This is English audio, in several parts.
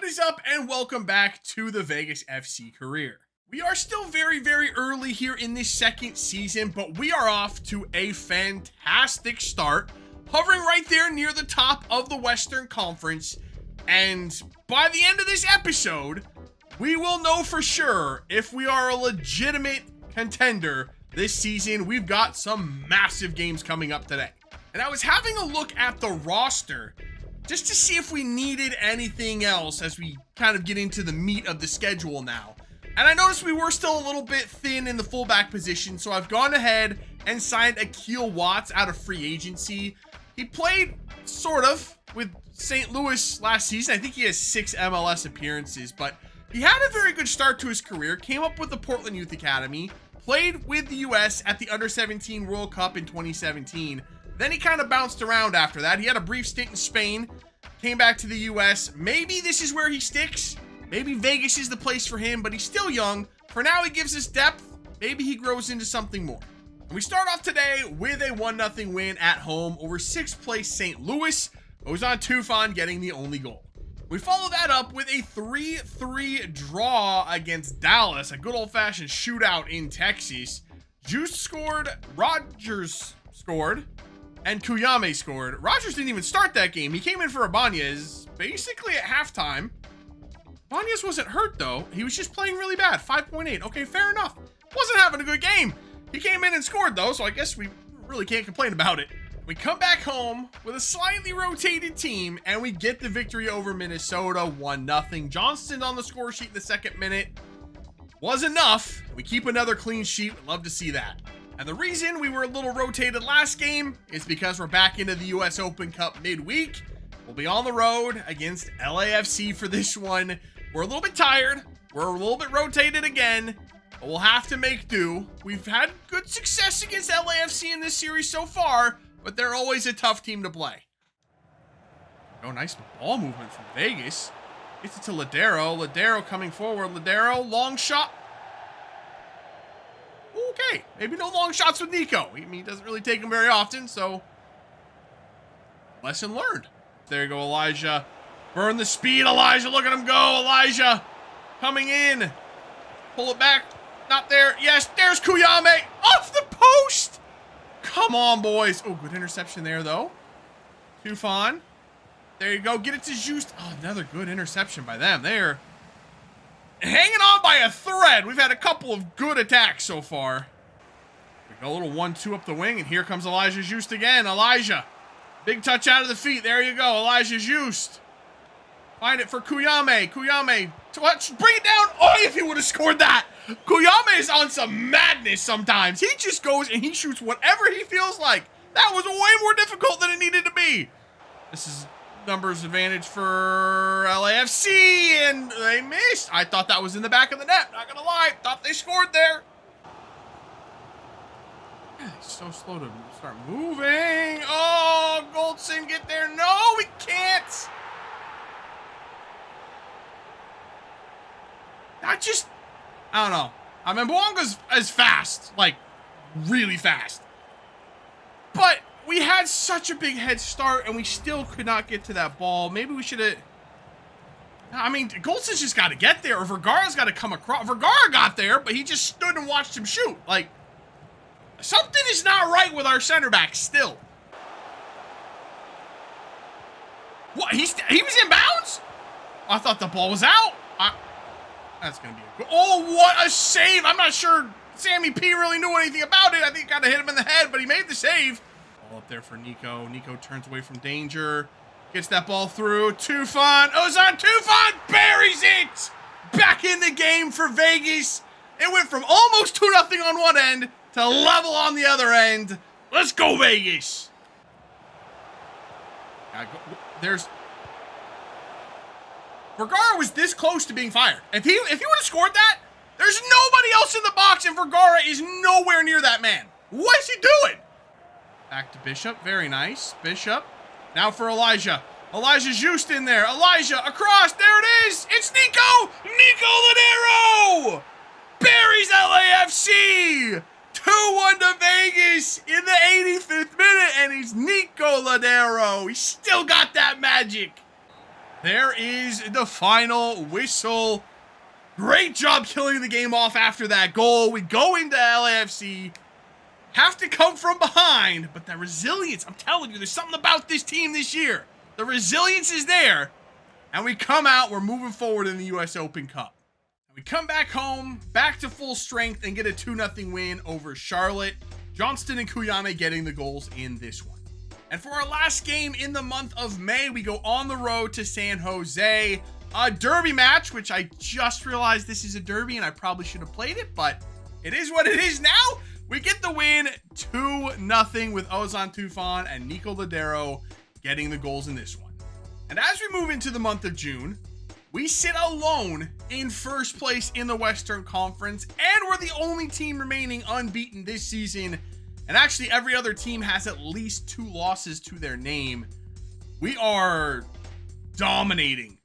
is up and welcome back to the Vegas FC career. We are still very early here in this second season, but we are off to a fantastic start, hovering right there near the top of the Western Conference. And by the end of this episode, we will know for sure if we are a legitimate contender this season. We've got some massive games coming up today. And I was having a look at the roster just to see if we needed anything else as we kind of get into the meat of the schedule now. And I noticed we were still a little bit thin in the fullback position, so I've gone ahead and signed Akil Watts out of free agency. He played sort of with St. Louis last season. I think he has 6 MLS appearances, but he had a very good start to his career, came up with the Portland Youth Academy, played with the US at the Under-17 World Cup in 2017. Then he kind of bounced around after that. He had a brief stint in Spain, came back to the US. Maybe this is where he sticks. Maybe Vegas is the place for him, but he's still young. For now, he gives us depth. Maybe he grows into something more. And we start off today with a 1-0 win at home over 6th place St. Louis. Ozan Tufan getting the only goal. We follow that up with a 3-3 draw against Dallas, a good old-fashioned shootout in Texas. Juice scored, Rogers scored, and Kuyame scored. Rogers didn't even start that game. He came in for Ibanez basically at halftime. Ibanez wasn't hurt though. He was just playing really bad. 5.8. Okay, fair enough. Wasn't having a good game. He came in and scored though, so I guess we really can't complain about it. We come back home with a slightly rotated team, and we get the victory over Minnesota 1-0. Johnston on the score sheet in the 2nd minute was enough. We keep another clean sheet. We'd love to see that. And the reason we were a little rotated last game is because we're back into the US Open Cup midweek. We'll be on the road against LAFC for this one. We're a little bit tired. We're a little bit rotated again, but we'll have to make do. We've had good success against LAFC in this series so far, but they're always a tough team to play. Oh, nice ball movement from Vegas. Gets it to Ladero. Ladero coming forward. Ladero, long shot. Okay, maybe no long shots with Nico. I mean, he doesn't really take them very often, so lesson learned. There you go, Elijah. Burn the speed, Elijah. Look at him go, Elijah. Coming in. Pull it back. Not there. Yes, there's Kuyame. Off the post. Come on, boys. Oh, good interception there, though. Tufan. There you go. Get it to Just. Oh, another good interception by them there. Hanging on by a thread. We've had a couple of good attacks so far. We got a little 1-2 up the wing, and here comes Elijah Just again. Elijah. Big touch out of the feet. There you go. Elijah Just. Find it for Kuyame. Kuyame. Touch. Bring it down. Oh, if he would have scored that. Kuyame is on some madness sometimes. He just goes and he shoots whatever he feels like. That was way more difficult than it needed to be. This is numbers advantage for LAFC, and they missed. I thought that was in the back of the net. Not gonna lie. Thought they scored there. Yeah, he's so slow to start moving. Oh, Goldson, get there. No, we can't. I don't know. I mean, Bouanga's as fast, like really fast. But we had such a big head start, and we still could not get to that ball. Maybe we should have. I mean, Goldson's just got to get there, or Vergara's got to come across. Vergara got there, but he just stood and watched him shoot. Like, something is not right with our center back still. What? He was in bounds? I thought the ball was out. That's going to be a good. Oh, what a save. I'm not sure Sammy P really knew anything about it. I think it kind of hit him in the head, but he made the save. Ball up there for Nico. Nico turns away from danger. Gets that ball through. Tufan. Ozan Tufan buries it. Back in the game for Vegas. It went from almost 2-0 on one end to level on the other end. Let's go, Vegas. There's... Vergara was this close to being fired. If he would have scored that, there's nobody else in the box, and Vergara is nowhere near that man. What is he doing? Back to Bishop. Very nice. Bishop. Now for Elijah. Elijah Just in there. Elijah across. There it is. It's Nico. Nico Ladero buries LAFC. 2-1 to Vegas in the 85th minute, and he's Nico Ladero. He's still got that magic. there is the final whistle. Great job killing the game off after that goal. We go into LAFC, have to come from behind, but that resilience, I'm telling you, there's something about this team this year. The resilience is there, and we come out, we're moving forward in the US Open Cup. We come back home, back to full strength, and get a 2-0 win over Charlotte. Johnston and Kuyame getting the goals in this one. And for our last game in the month of May, we go on the road to San Jose. A derby match, which I just realized this is a derby and I probably should have played it, but it is what it is now. We get the win 2-0 with Ozan Tufan and Nico Ladero getting the goals in this one. And as we move into the month of June, we sit alone in first place in the Western Conference, and we're the only team remaining unbeaten this season. And actually every other team has at least 2 losses to their name. We are dominating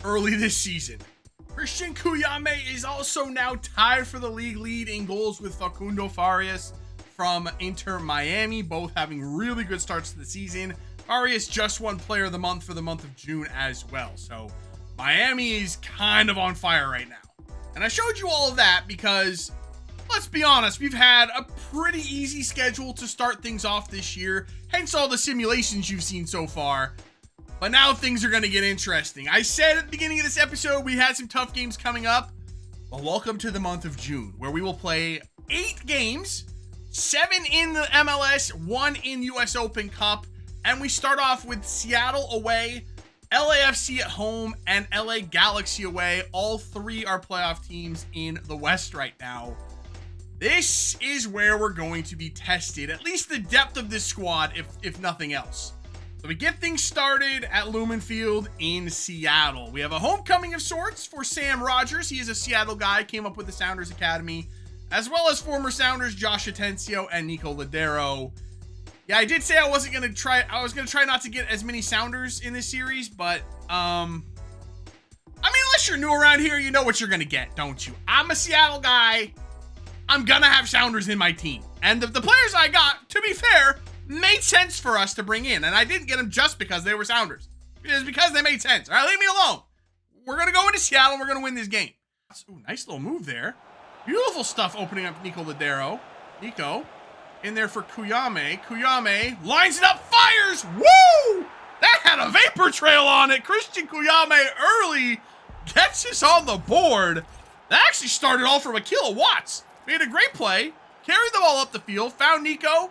early this season. Christian Kuyame is also now tied for the league lead in goals with Facundo Farias from Inter Miami, both having really good starts to the season. Farias just won Player of the Month for the month of June as well. So Miami is kind of on fire right now. And I showed you all of that because, let's be honest, we've had a pretty easy schedule to start things off this year, hence all the simulations you've seen so far. But now things are going to get interesting. I said at the beginning of this episode we had some tough games coming up. Well, welcome to the month of June, where we will play 8 games, 7 in the MLS, 1 in US Open Cup. And we start off with Seattle away, LAFC at home, and LA Galaxy away. All 3 are playoff teams in the West right now. This is where we're going to be tested, at least the depth of this squad, if nothing else. So we get things started at Lumen Field in Seattle. We have a homecoming of sorts for Sam Rogers. He is a Seattle guy, came up with the Sounders Academy, as well as former Sounders Josh Atencio and Nico Ladero. Yeah, I did say I was going to try not to get as many Sounders in this series, but, I mean, unless you're new around here, you know what you're going to get, don't you? I'm a Seattle guy. I'm going to have Sounders in my team. And the players I got, to be fair, made sense for us to bring in. And I didn't get them just because they were Sounders. It's because they made sense. All right, leave me alone. We're going to go into Seattle and we're going to win this game. Ooh, nice little move there. Beautiful stuff opening up Nico Ladero. Nico in there for Kuyame. Kuyame lines it up, fires. Woo! That had a vapor trail on it. Christian Kuyame early gets us on the board. That actually started all from a kilowatts. Made a great play. Carried the ball up the field. Found Nico.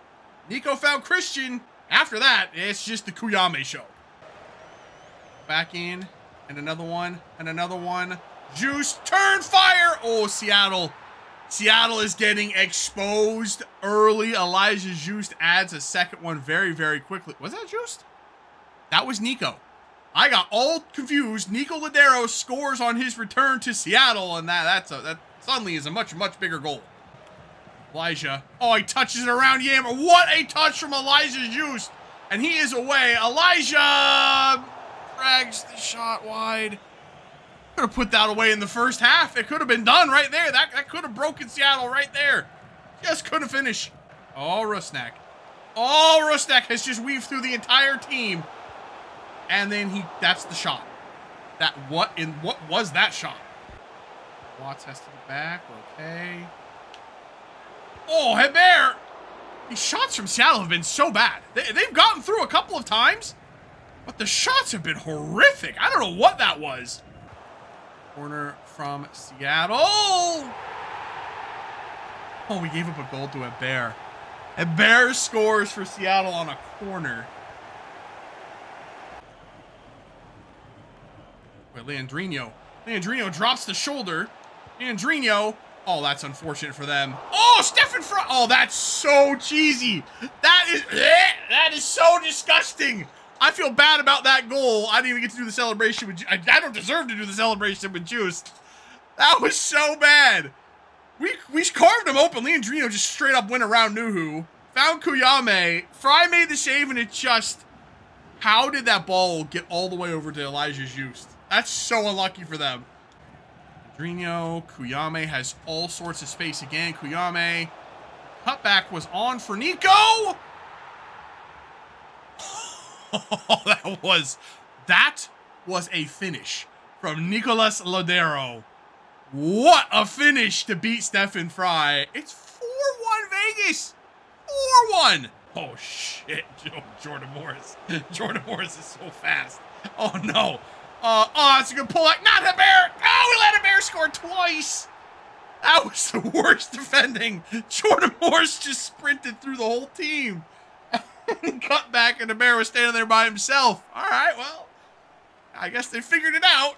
Nico found Christian. After that, it's just the Kuyame show. Back in. And another one. And another one. Juice. Turn fire. Oh, Seattle. Seattle is getting exposed early. Elijah Juiced adds a second one very, very quickly. Was that Juiced? That was Nico. I got all confused. Nico Ladero scores on his return to Seattle, and that suddenly is a much, much bigger goal. Elijah. Oh, he touches it around Yammer. What a touch from Elijah Juiced. And he is away. Elijah drags the shot wide. Could have put that away in the first half. It could have been done right there. That could have broken Seattle right there. Just couldn't finish. Oh, Rusnak. Oh, Rusnak has just weaved through the entire team. And then that's the shot. What was that shot? Watts has to get back. Okay. Oh, Hebert. These shots from Seattle have been so bad. They've gotten through a couple of times, but the shots have been horrific. I don't know what that was. Corner from Seattle. Oh, we gave up a goal to Hebert. Hebert scores for Seattle on a corner. Wait, Leandrinho. Leandrinho drops the shoulder. Leandrinho. Oh, that's unfortunate for them. Oh, Stefan Fry. Oh, that's so cheesy. That is so disgusting. I feel bad about that goal. I didn't even get to do the celebration with I don't deserve to do the celebration with Juice. That was so bad. We carved him open. Leandrinho just straight up went around Nuhu. Found Kuyame. Fry made the save, and it just... How did that ball get all the way over to Elijah Juiced? That's so unlucky for them. Leandrinho. Kuyame has all sorts of space again. Kuyame. Cutback was on for Nico. Oh, that was a finish from Nicolas Lodero. What a finish to beat Stephen Fry. It's 4-1 Vegas. 4-1. Oh, shit. Jordan Morris. Jordan Morris is so fast. Oh, no. That's a good pull. Not Hebert. Oh, we let Hebert score twice. That was the worst defending. Jordan Morris just sprinted through the whole team. And cut back, and Hebert was standing there by himself. All right, well, I guess they figured it out.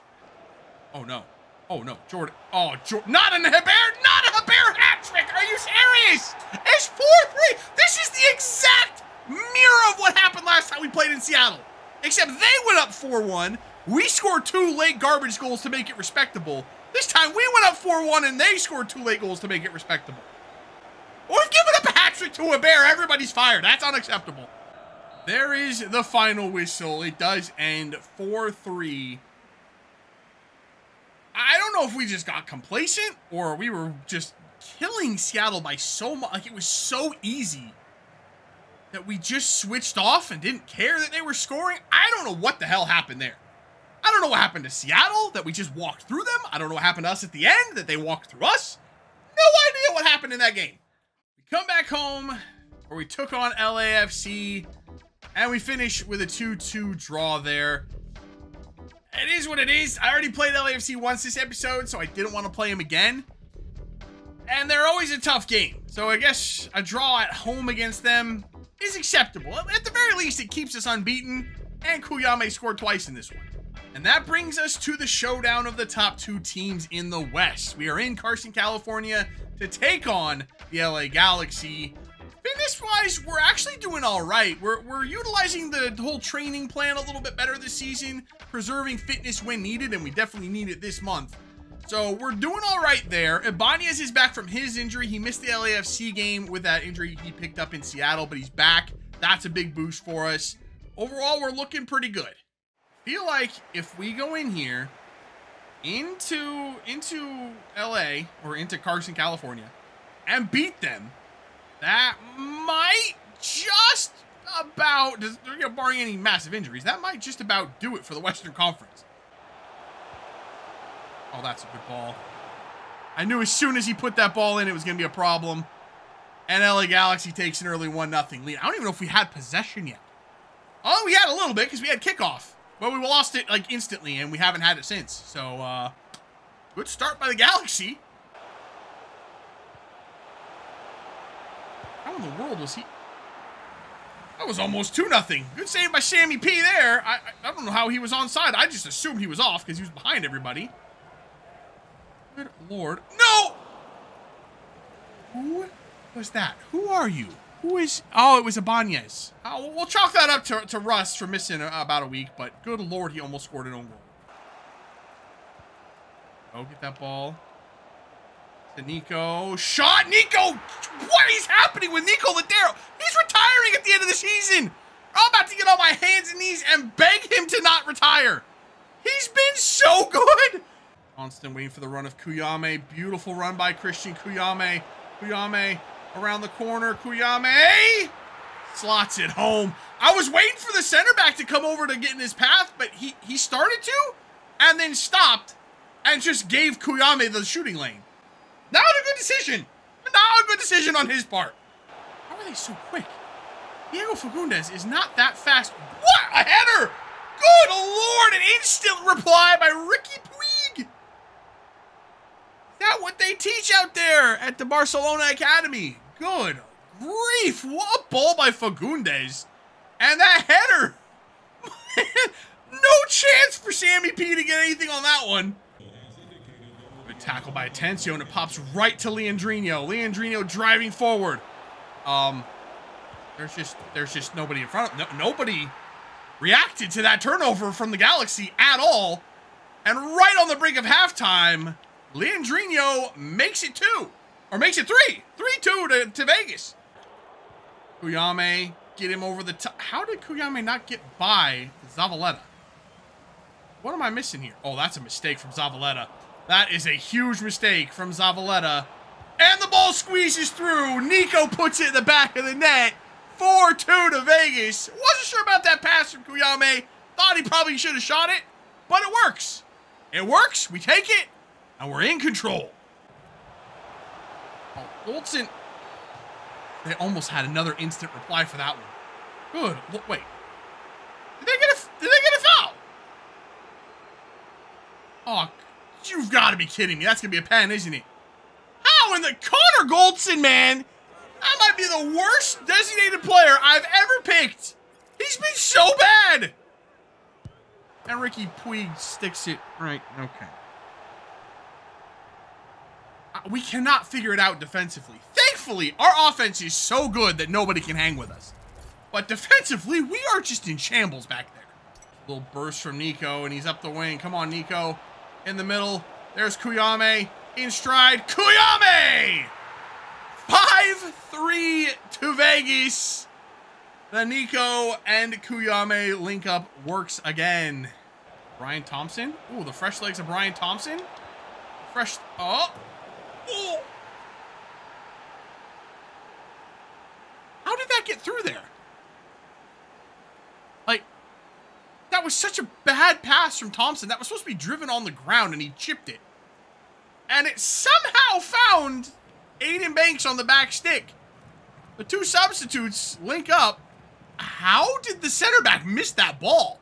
Oh, no. Oh, no. Jordan. Oh, not a Hebert. Not a Hebert hat trick. Are you serious? It's 4-3. This is the exact mirror of what happened last time we played in Seattle. Except they went up 4-1. We scored 2 late garbage goals to make it respectable. This time we went up 4-1 and they scored 2 late goals to make it respectable. We've given up a hat trick to Hebert. Everybody's fired. That's unacceptable. There is the final whistle. It does end 4-3. I don't know if we just got complacent or we were just killing Seattle by so much. Like, it was so easy that we just switched off and didn't care that they were scoring. I don't know what the hell happened there. I don't know what happened to Seattle, that we just walked through them. I don't know what happened to us at the end, that they walked through us. No idea what happened in that game. We come back home, where we took on LAFC, and we finish with a 2-2 draw there. It is what it is. I already played LAFC once this episode, so I didn't want to play them again. And they're always a tough game. So I guess a draw at home against them is acceptable. At the very least, it keeps us unbeaten. And Kuyame scored twice in this one. And that brings us to the showdown of the top 2 teams in the West. We are in Carson, California to take on the LA Galaxy. Fitness-wise, we're actually doing all right. We're utilizing the whole training plan a little bit better this season, preserving fitness when needed, and we definitely need it this month. So we're doing all right there. Ibanez is back from his injury. He missed the LAFC game with that injury he picked up in Seattle, but he's back. That's a big boost for us. Overall, we're looking pretty good. Feel like if we go in here into LA or into Carson, California, and beat them, that might just about, barring any massive injuries, that might just about do it for the Western Conference. Oh, that's a good ball. I knew as soon as he put that ball in, it was going to be a problem. And LA Galaxy takes an early 1-0 lead. I don't even know if we had possession yet. Oh, we had a little bit because we had kickoff. But we lost it like instantly, and we haven't had it since. So, good start by the Galaxy. How in the world was he? That was almost 2-0. Good save by Sammy P there. I don't know how he was onside. I just assumed he was off because he was behind everybody. Good Lord. No! Who was that? Who are you? Who is... Oh, it was Ibanez. Oh, we'll chalk that up to Russ for missing about a week, but good Lord, he almost scored an own goal. Oh, get that ball. To Nico. Shot! Nico! What is happening with Nico Ladero? He's retiring at the end of the season! I'm about to get on my hands and knees and beg him to not retire. He's been so good! Constant waiting for the run of Kuyame. Beautiful run by Christian Kuyame. Kuyame around the corner. Kuyame slots it home. I was waiting for the center back to come over to get in his path, but he started to and then stopped and just gave Kuyame the shooting lane. Not a good decision. Not a good decision on his part. How are they so quick? Diego Fagundes is not that fast. What a header! Good Lord, an instant reply by Ricky Puig. Is that what they teach out there at the Barcelona Academy? Good grief, what a ball by Fagundes. And that header. No chance for Sammy P to get anything on that one. Good tackle by Atencio, and it pops right to Leandrino. Leandrino driving forward. There's just nobody in front of nobody reacted to that turnover from the Galaxy at all. And right on the brink of halftime, Leandrino makes it 2. Or makes it 3. 3-2 to Vegas. Kuyame, get him over the top. How did Kuyame not get by Zavaleta? What am I missing here? Oh, that's a mistake from Zavaleta. That is a huge mistake from Zavaleta. And the ball squeezes through. Nico puts it in the back of the net. 4-2 to Vegas. Wasn't sure about that pass from Kuyame. Thought he probably should have shot it. but it works. It works. We take it, and we're in control. Oh, Goldson. They almost had another instant reply for that one. Good. Look, wait. Did they get a foul? Oh, you've got to be kidding me. That's going to be a pen, isn't it? How in the Connor Goldson, man? That might be the worst designated player I've ever picked. He's been so bad. And Ricky Puig sticks it right. Okay. We cannot figure it out defensively. Thankfully, our offense is so good that nobody can hang with us. But defensively, we are just in shambles back there. Little burst from Nico, and he's up the wing. Come on, Nico. In the middle. There's Kuyame. In stride. Kuyame! 5-3 to Vegas. The Nico and Kuyame link up works again. Brian Thompson. Ooh, the fresh legs of Brian Thompson. Fresh. Oh. Ooh. How did that get through there? Like, that was such a bad pass from Thompson. That was supposed to be driven on the ground, and he chipped it. And it somehow found Aiden Banks on the back stick. The two substitutes link up. How did the center back miss that ball?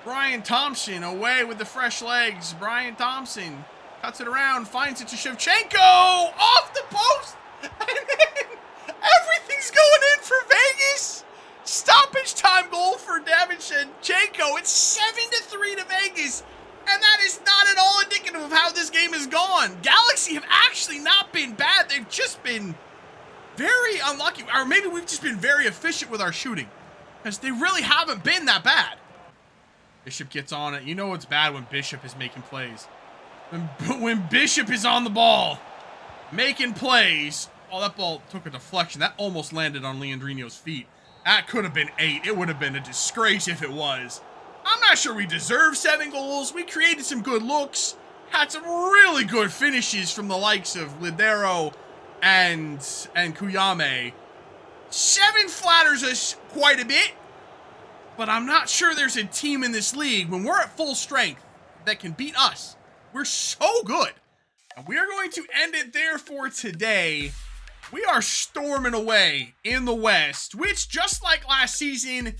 Brian Thompson away with the fresh legs. Brian Thompson cuts it around, finds it to Shevchenko off the post. And then everything's going in for Vegas. Stoppage time goal for David Shevchenko. It's 7-3 to Vegas. And that is not at all indicative of how this game has gone. Galaxy have actually not been bad. They've just been very unlucky. Or maybe we've just been very efficient with our shooting. Because they really haven't been that bad. Bishop gets on it. You know it's bad when Bishop is making plays. When Bishop is on the ball, making plays. Oh, that ball took a deflection. That almost landed on Leandrino's feet. That could have been 8. It would have been a disgrace if it was. I'm not sure we deserve 7 goals. We created some good looks. Had some really good finishes from the likes of Lidero and Kuyame. 7 flatters us quite a bit. But I'm not sure there's a team in this league when we're at full strength that can beat us. We're so good. And we are going to end it there for today. We are storming away in the West, which, just like last season,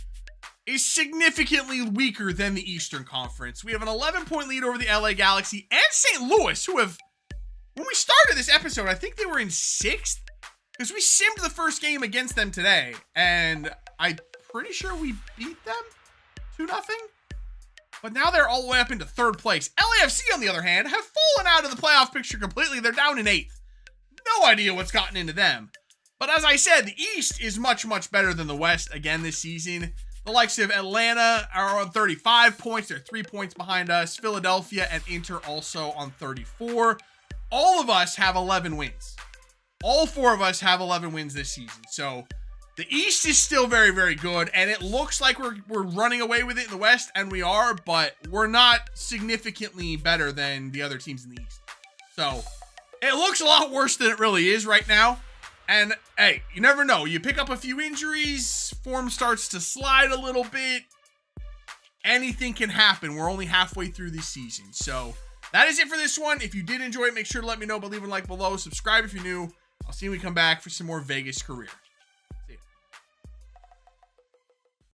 is significantly weaker than the Eastern Conference. We have an 11-point lead over the LA Galaxy and St. Louis, who have, when we started this episode, I think they were in 6th, because we simmed the first game against them today, and I'm pretty sure we beat them 2-0. But now they're all the way up into 3rd place. LAFC, on the other hand, have fallen out of the playoff picture completely. They're down in 8th. No idea what's gotten into them. But as I said, the East is much, much better than the West again this season. The likes of Atlanta are on 35 points. They're 3 points behind us. Philadelphia and Inter also on 34. All of us have 11 wins. All 4 of us have 11 wins this season. So the East is still very, very good. And it looks like we're running away with it in the West. And we are. But we're not significantly better than the other teams in the East. So it looks a lot worse than it really is right now. And, hey, you never know. You pick up a few injuries, form starts to slide a little bit. Anything can happen. We're only halfway through this season. So, that is it for this one. If you did enjoy it, make sure to let me know by leaving a like below. Subscribe if you're new. I'll see you when we come back for some more Vegas career.